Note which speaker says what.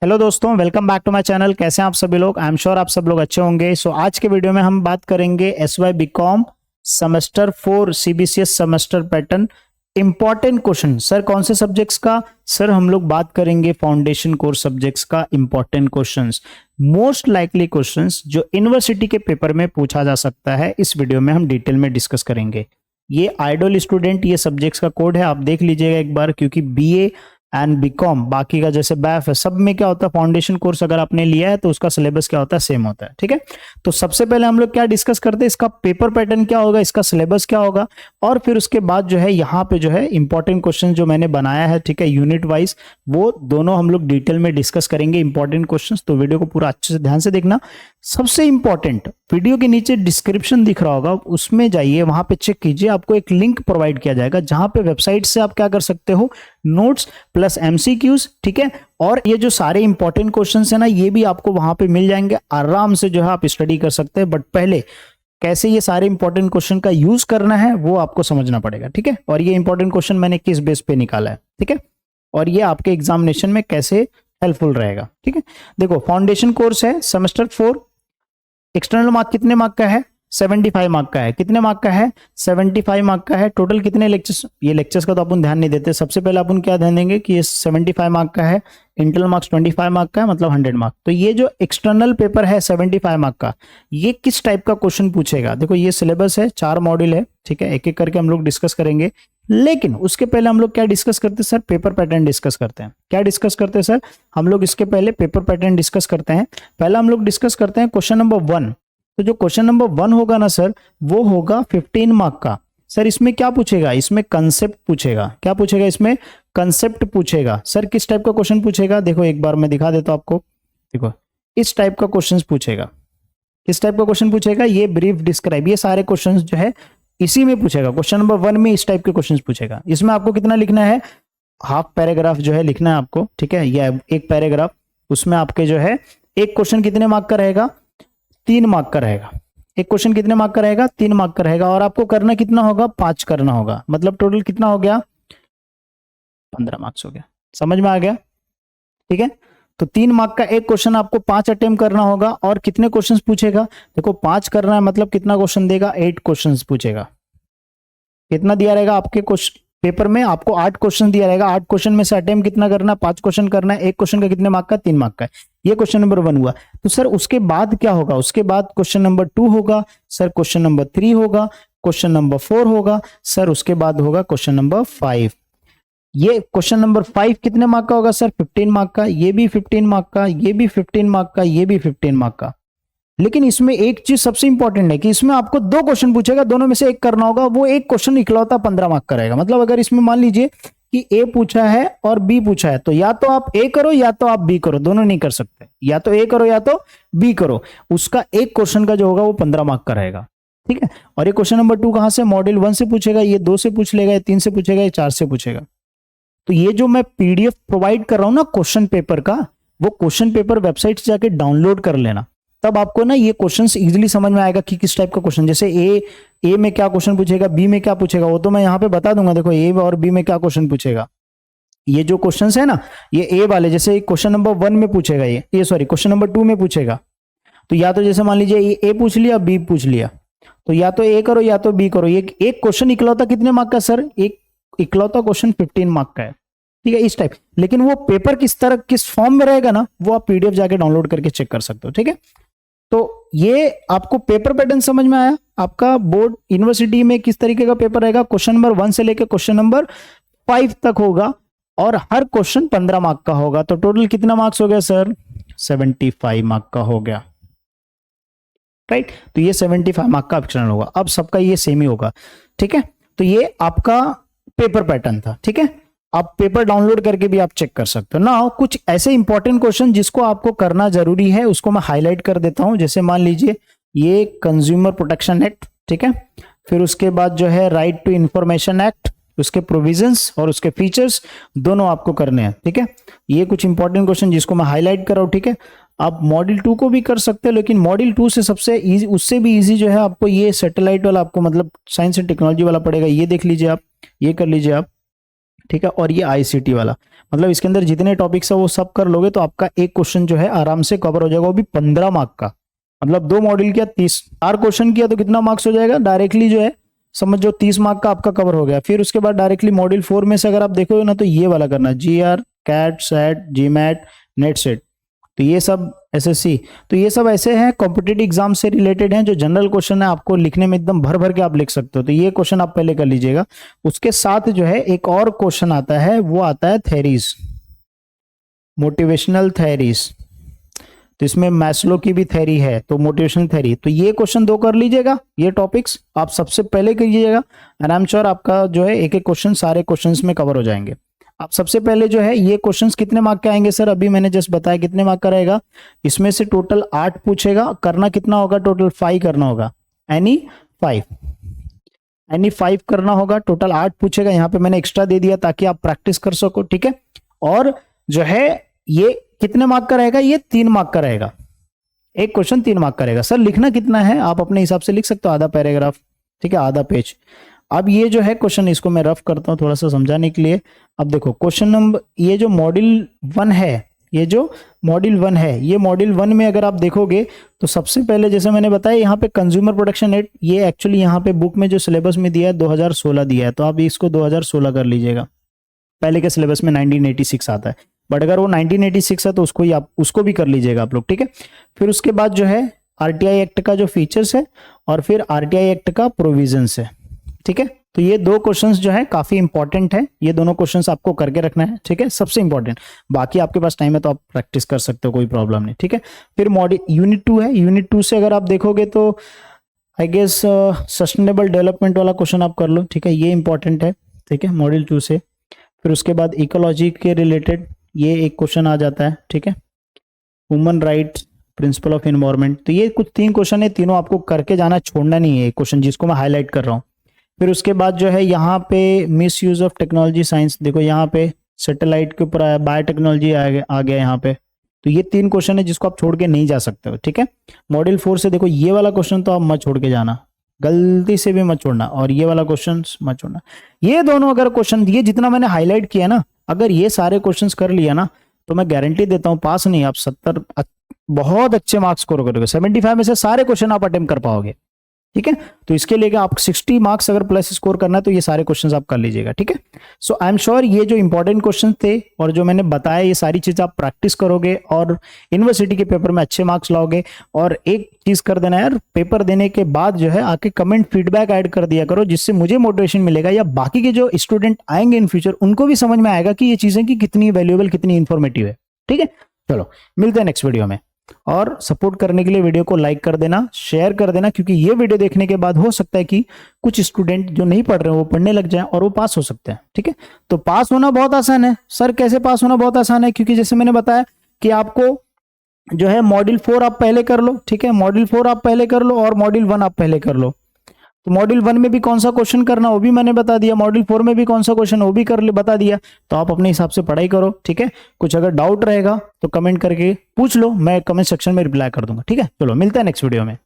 Speaker 1: Hello दोस्तों, welcome back to my channel. कैसे हैं आप सभी लोग? आई एम श्योर आप सब लोग अच्छे होंगे। आज के वीडियो में हम बात करेंगे SYBCOM semester 4 CBCS semester pattern important question. Sir कौन से सब्जेक्ट्स का? सर हम लोग बात करेंगे फाउंडेशन कोर्स सब्जेक्ट्स का important questions, most likely questions जो यूनिवर्सिटी के पेपर में पूछा जा सकता है। इस वीडियो में हम डिटेल में डिस्कस करेंगे। ये आइडल स्टूडेंट, ये सब्जेक्ट्स का कोड है, आप देख लीजिएगा एक बार, क्योंकि BA एंड बीकॉम बाकी का जैसे बैफ है सब में क्या होता है, फाउंडेशन कोर्स अगर आपने लिया है तो उसका सिलेबस क्या होता है, सेम होता है। ठीक है, तो सबसे पहले हम लोग क्या डिस्कस करते हैं, इसका पेपर पैटर्न क्या होगा, इसका सिलेबस क्या होगा, और फिर उसके बाद जो है यहाँ पे जो है इंपॉर्टेंट क्वेश्चन जो मैंने बनाया है, ठीक है, यूनिट वाइज, वो दोनों हम लोग डिटेल में डिस्कस करेंगे इंपॉर्टेंट क्वेश्चन। तो वीडियो को पूरा अच्छे से ध्यान से देखना। सबसे इंपॉर्टेंट, वीडियो के नीचे डिस्क्रिप्शन दिख रहा होगा, उसमें जाइए, वहां पे चेक कीजिए, आपको एक लिंक प्रोवाइड किया जाएगा जहां पे वेबसाइट से आप क्या कर सकते हो, नोट्स प्लस MCQs, ठीक है, और ये जो सारे इंपॉर्टेंट क्वेश्चंस है ना, ये भी आपको वहां पे मिल जाएंगे। आराम से जो है आप स्टडी कर सकते हैं, बट पहले कैसे ये सारे इंपॉर्टेंट क्वेश्चन का यूज करना है वो आपको समझना पड़ेगा। ठीक है, और ये इंपॉर्टेंट क्वेश्चन मैंने किस बेस पे निकाला है, ठीक है, और ये आपके एग्जामिनेशन में कैसे हेल्पफुल रहेगा। ठीक है, देखो फाउंडेशन कोर्स है सेमेस्टर 4, एक्सटर्नल मार्क कितने मार्क का है? 75 मार्क का है। कितने मार्क का है? 75 मार्क का है। टोटल कितने लेक्चर्स? ये लेक्चर्स का तो अपन ध्यान नहीं देते, सबसे पहले अपन क्या ध्यान देंगे कि ये 75 मार्क का है, इंटरनल मार्क्स 25 मार्क का है, मतलब 100 मार्क। तो ये जो एक्सटर्नल पेपर है 75 मार्क का, ये किस टाइप का क्वेश्चन पूछेगा? देखो ये सिलेबस है, 4 मॉड्यूल है, ठीक है, एक एक करके हम लोग डिस्कस करेंगे। लेकिन उसके पहले हम लोग क्या डिस्कस करते हैं सर? पेपर पैटर्न डिस्कस करते हैं। क्या डिस्कस करते हैं सर? हम लोग इसके पहले पेपर पैटर्न डिस्कस करते हैं। पहला हम लोग डिस्कस करते हैं क्वेश्चन नंबर 1। तो जो क्वेश्चन नंबर 1 होगा ना सर, वो होगा 15 मार्क का। सर इसमें क्या पूछेगा? इसमें कंसेप्ट पूछेगा। क्या पूछेगा? इसमें कंसेप्ट पूछेगा। सर किस टाइप का क्वेश्चन पूछेगा? देखो एक बार मैं दिखा देता हूं आपको। देखो इस टाइप का क्वेश्चन पूछेगा। किस टाइप का क्वेश्चन पूछेगा? ये ब्रीफ डिस्क्राइब, ये सारे क्वेश्चन जो है इसी में पूछेगा। क्वेश्चन नंबर 1 में इस टाइप के क्वेश्चन पूछेगा। इसमें आपको कितना लिखना है? हाफ पैराग्राफ जो है लिखना है आपको, ठीक है, या एक पैराग्राफ। उसमें आपके जो है एक क्वेश्चन कितने मार्क का रहेगा? 3 मार्क का रहेगा। एक क्वेश्चन कितने मार्क का रहेगा? 3 मार्क का रहेगा। और आपको करना कितना होगा? 5 करना होगा। मतलब टोटल कितना हो गया? 15 मार्क्स हो गया। समझ में आ गया? ठीक है, तो 3 मार्क का एक क्वेश्चन आपको 5 अटेम्प्ट करना होगा। और कितने क्वेश्चंस पूछेगा? देखो 5 करना है मतलब कितना क्वेश्चन देगा? 8 क्वेश्चंस पूछेगा। कितना दिया रहेगा आपके क्वेश्चन पेपर में? आपको 8 क्वेश्चन दिया रहेगा। 8 क्वेश्चन में से अटेम्प्ट कितना करना है? 5 क्वेश्चन करना है। एक क्वेश्चन का कितने मार्क का? 3 मार्क का है। ये क्वेश्चन नंबर 1 हुआ। तो सर उसके बाद क्या होगा? उसके बाद क्वेश्चन नंबर 2 होगा, सर क्वेश्चन नंबर 3 होगा, क्वेश्चन नंबर 4 होगा, सर उसके बाद होगा क्वेश्चन नंबर 5। ये क्वेश्चन नंबर 5 कितने मार्क का होगा सर? 15 मार्क का। ये भी 15 मार्क का, ये भी 15 मार्क का, ये भी 15 मार्क का। लेकिन इसमें एक चीज सबसे इंपॉर्टेंट है कि इसमें आपको 2 क्वेश्चन पूछेगा, दोनों में से एक करना होगा। वो एक क्वेश्चन इकलौता 15 मार्क का रहेगा। मतलब अगर इसमें मान लीजिए कि A पूछा है और B पूछा है, तो या तो आप A करो या तो आप B करो, दोनों नहीं कर सकते। या तो A करो या तो B करो। उसका एक क्वेश्चन का जो होगा वो 15 मार्क का रहेगा। ठीक है, और ये क्वेश्चन नंबर 2 कहां से? मॉड्यूल 1 से पूछेगा, ये 2 से पूछ लेगा, ये 3 से पूछेगा, ये 4 से पूछेगा। तो ये जो मैं PDF प्रोवाइड कर रहा हूं ना क्वेश्चन पेपर का, वो क्वेश्चन पेपर वेबसाइट से जाके डाउनलोड कर लेना, तब आपको ना ये क्वेश्चंस इजीली समझ में आएगा कि किस टाइप का क्वेश्चन। जैसे ए में क्या क्वेश्चन पूछेगा, बी में क्या पूछेगा, वो तो मैं यहाँ पे बता दूंगा। देखो ए और बी में क्या क्वेश्चन पूछेगा। ये जो क्वेश्चंस है ना, ये ए वाले, जैसे क्वेश्चन नंबर 1 में पूछेगा, ये सॉरी क्वेश्चन नंबर 2 में पूछेगा। तो या तो जैसे मान लीजिए ए पूछ लिया, बी पूछ लिया, तो या तो ए करो या तो बी करो। ये एक क्वेश्चन इकलौता कितने मार्क का सर? एक इकलौता क्वेश्चन 15 मार्क का है। ठीक है, इस टाइप। लेकिन वो पेपर किस तरह किस फॉर्म में रहेगा ना, वो आप PDF जाके डाउनलोड करके चेक कर सकते हो। ठीक है, तो ये आपको पेपर पैटर्न समझ में आया। आपका बोर्ड यूनिवर्सिटी में किस तरीके का पेपर रहेगा? क्वेश्चन नंबर 1 से लेकर क्वेश्चन नंबर 5 तक होगा, और हर क्वेश्चन 15 मार्क का होगा। तो टोटल कितना मार्क्स हो गया सर? 75 मार्क का हो गया। राइट, तो ये 75 मार्क का ऑप्शनल होगा। अब सबका ये सेम ही होगा। ठीक है, तो ये आपका पेपर पैटर्न था। ठीक है, आप पेपर डाउनलोड करके भी आप चेक कर सकते हो ना। कुछ ऐसे इंपॉर्टेंट क्वेश्चन जिसको आपको करना जरूरी है, उसको मैं हाईलाइट कर देता हूं। जैसे मान लीजिए ये कंज्यूमर प्रोटेक्शन एक्ट, ठीक है, फिर उसके बाद जो है राइट टू इंफॉर्मेशन एक्ट, उसके प्रोविजंस और उसके फीचर्स दोनों आपको करने हैं। ठीक है, ये कुछ इंपॉर्टेंट क्वेश्चन जिसको मैं हाईलाइट कर रहा हूं। ठीक है, आप मॉड्यूल 2 को भी कर सकते हैं, लेकिन मॉड्यूल 2 से सबसे इजी, उससे भी इजी जो है आपको ये सैटेलाइट वाला, आपको मतलब साइंस एंड टेक्नोलॉजी वाला पड़ेगा। ये देख लीजिए आप, ये कर लीजिए आप। ठीक है, और ये ICT वाला, मतलब इसके अंदर जितने टॉपिक्स है वो सब कर लोगे तो आपका एक क्वेश्चन जो है आराम से कवर हो जाएगा, वो भी 15 मार्क का। मतलब 2 मॉड्यूल किया 30, 4 क्वेश्चन किया तो कितना मार्क्स हो जाएगा डायरेक्टली जो है, समझो 30 मार्क का आपका कवर हो गया। फिर उसके बाद डायरेक्टली मॉड्यूल 4 में से अगर आप देखोगे ना तो ये वाला करना, GR, CAT, SET, GMAT, NET SET, तो ये सब SSC, तो ये सब ऐसे हैं कॉम्पिटिटिव एग्जाम से रिलेटेड हैं जो जनरल क्वेश्चन है, आपको लिखने में एकदम भर भर के आप लिख सकते हो, तो ये क्वेश्चन आप पहले कर लीजिएगा। उसके साथ जो है एक और क्वेश्चन आता है, वो आता है थेरीज, मोटिवेशनल थेरीज, तो इसमें मैस्लो की भी थेरी है, तो मोटिवेशनल थेरी, तो ये क्वेश्चन 2 कर लीजिएगा, ये टॉपिक्स आप सबसे पहले करिएगा, एंड आई एम श्योर आपका जो है एक एक क्वेश्चन सारे क्वेश्चंस में कवर हो जाएंगे। आप सबसे पहले जो है ये क्वेश्चंस कितने मार्क के आएंगे सर, अभी मैंने जस्ट बताया कितने मार्क का रहेगा, इसमें से टोटल 8 पूछेगा, करना कितना होगा, टोटल 5 करना होगा, एनी 5 करना होगा, टोटल 8 पूछेगा, यहाँ पे मैंने एक्स्ट्रा दे दिया ताकि आप प्रैक्टिस कर सको, ठीक है। और जो है ये कितने मार्क का रहेगा, ये 3 मार्क का रहेगा, एक क्वेश्चन 3 मार्क का रहेगा। सर लिखना कितना है, आप अपने हिसाब से लिख सकते हो, आधा पैराग्राफ, ठीक है, आधा पेज। अब ये जो है क्वेश्चन, इसको मैं रफ करता हूं थोड़ा सा समझाने के लिए। अब देखो क्वेश्चन नंबर, ये जो मॉड्यूल 1 है, ये जो मॉड्यूल 1 है, ये मॉड्यूल 1 में अगर आप देखोगे तो सबसे पहले जैसे मैंने बताया यहाँ पे कंज्यूमर प्रोटेक्शन एक्ट, ये एक्चुअली यहाँ पे बुक में जो सिलेबस में दिया है 2016 दिया है, तो आप इसको 2016 कर लीजिएगा, पहले के सिलेबस में 1986 आता है, बट अगर वो 1986 है तो उसको ही आप उसको भी कर लीजिएगा आप लोग, ठीक है। फिर उसके बाद जो है RTI एक्ट का जो फीचर्स है और फिर RTI एक्ट का प्रोविजंस है, ठीक है। तो ये 2 क्वेश्चंस जो है काफी इंपॉर्टेंट है, ये दोनों क्वेश्चंस आपको करके रखना है, ठीक है, सबसे इंपॉर्टेंट। बाकी आपके पास टाइम है तो आप प्रैक्टिस कर सकते हो, कोई प्रॉब्लम नहीं, ठीक है। फिर मॉड्यूल यूनिट 2 है, यूनिट 2 से अगर आप देखोगे तो आई गेस सस्टेनेबल डेवलपमेंट वाला क्वेश्चन आप कर लो, ठीक है, ये इंपॉर्टेंट है, ठीक है, मॉड्यूल 2 से। फिर उसके बाद इकोलॉजी के रिलेटेड ये एक क्वेश्चन आ जाता है, ठीक है, human right, principle of environment, तो ये कुछ 3 क्वेश्चन है, तीनों आपको करके जाना, छोड़ना नहीं है क्वेश्चन जिसको मैं हाईलाइट कर रहा हूँ। फिर उसके बाद जो है यहाँ पे miss use of technology science, देखो यहाँ पे सैटेलाइट के ऊपर आया, बायोटेक्नोलॉजी आ गया यहाँ पे, तो ये 3 क्वेश्चन है जिसको आप छोड़ के नहीं जा सकते हो, ठीक है। मॉड्यूल 4 से देखो ये वाला क्वेश्चन तो आप मत छोड़ के जाना, गलती से भी मत छोड़ना, और ये वाला क्वेश्चन मत छोड़ना। ये दोनों अगर क्वेश्चन, ये जितना मैंने हाईलाइट किया ना, अगर ये सारे क्वेश्चंस कर लिया ना तो मैं गारंटी देता हूं पास नहीं, आप 70 बहुत अच्छे मार्क्स स्कोर करोगे, 75 में से सारे क्वेश्चन आप अटेम्प्ट कर पाओगे, ठीक है। तो इसके लिए आप 60 मार्क्स अगर प्लस स्कोर करना है तो ये सारे क्वेश्चंस आप कर लीजिएगा, ठीक है। सो आई एम श्योर ये जो इंपॉर्टेंट क्वेश्चंस थे और जो मैंने बताया, ये सारी चीज आप प्रैक्टिस करोगे और यूनिवर्सिटी के पेपर में अच्छे मार्क्स लाओगे। और एक चीज कर देना यार, पेपर देने के बाद जो है आके कमेंट फीडबैक ऐड कर दिया करो, जिससे मुझे मोटिवेशन मिलेगा, या बाकी के जो स्टूडेंट आएंगे इन फ्यूचर उनको भी समझ में आएगा कि ये चीजें की कितनी वैल्यूएबल, कितनी इंफॉर्मेटिव है, ठीक है। चलो मिलते हैं नेक्स्ट वीडियो में, और सपोर्ट करने के लिए वीडियो को लाइक कर देना, शेयर कर देना, क्योंकि ये वीडियो देखने के बाद हो सकता है कि कुछ स्टूडेंट जो नहीं पढ़ रहे हैं वो पढ़ने लग जाएं और वो पास हो सकते हैं, ठीक है। तो पास होना बहुत आसान है। सर कैसे पास होना बहुत आसान है, क्योंकि जैसे मैंने बताया कि आपको जो है मॉड्यूल 4 आप पहले कर लो, ठीक है, मॉड्यूल 4 आप पहले कर लो और मॉड्यूल 1 आप पहले कर लो। तो मॉड्यूल 1 में भी कौन सा क्वेश्चन करना वो भी मैंने बता दिया, मॉड्यूल 4 में भी कौन सा क्वेश्चन वो भी बता दिया। तो आप अपने हिसाब से पढ़ाई करो, ठीक है। कुछ अगर डाउट रहेगा तो कमेंट करके पूछ लो, मैं कमेंट सेक्शन में रिप्लाई कर दूंगा, ठीक है। चलो मिलते हैं नेक्स्ट वीडियो में।